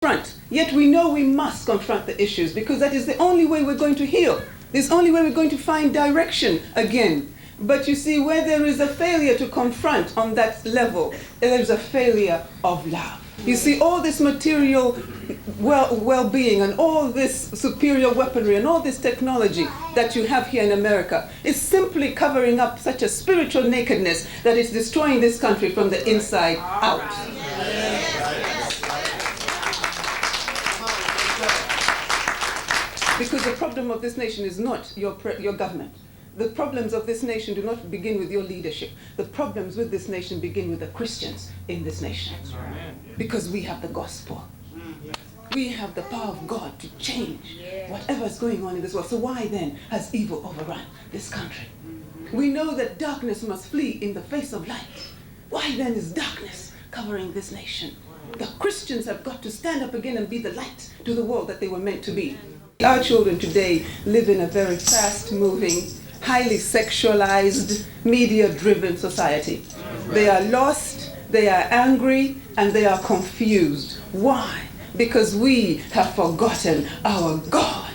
confront. Yet we know we must confront the issues because that is the only way we're going to heal. This is the only way we're going to find direction again. But you see, where there is a failure to confront on that level, there is a failure of love. You see, all this material well-being and all this superior weaponry and all this technology that you have here in America is simply covering up such a spiritual nakedness that is destroying this country from the inside out. Because the problem of this nation is not your government. The problems of this nation do not begin with your leadership. The problems with this nation begin with the Christians in this nation. Because we have the gospel. We have the power of God to change whatever is going on in this world. So why then has evil overrun this country? We know that darkness must flee in the face of light. Why then is darkness covering this nation? The Christians have got to stand up again and be the light to the world that they were meant to be. Our children today live in a very fast-moving, highly sexualized, media-driven society. They are lost, they are angry, and they are confused. Why? Because we have forgotten our God.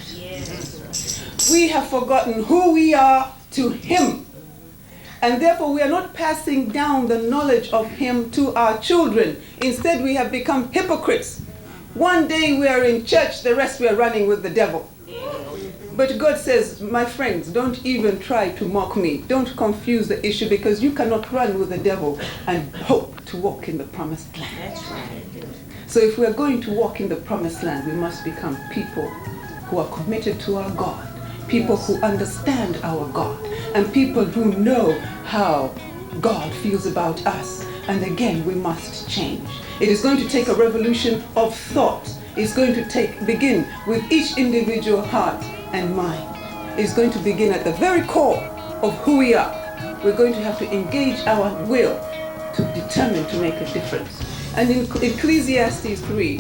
We have forgotten who we are to Him. And therefore we are not passing down the knowledge of Him to our children. Instead we have become hypocrites. One day we are in church, the rest we are running with the devil. But God says, my friends, don't even try to mock me. Don't confuse the issue because you cannot run with the devil and hope to walk in the promised land. That's right. So if we are going to walk in the promised land, we must become people who are committed to our God, people who understand our God, and people who know how God feels about us. And again, we must change. It is going to take a revolution of thought. It's going to begin with each individual heart and mind. It's going to begin at the very core of who we are. We're going to have to engage our will to determine to make a difference. And in Ecclesiastes 3,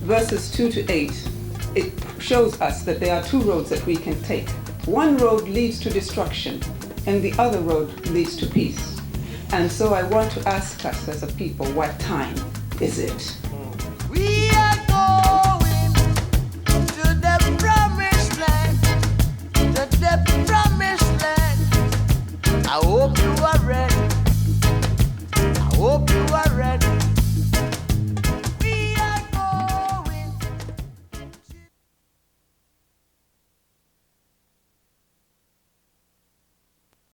verses 2 to 8, it shows us that there are two roads that we can take. One road leads to destruction, and the other road leads to peace. And so I want to ask us as a people, what time is it? We are going to the promised land, to the promised land. I hope you are ready. I hope you are ready.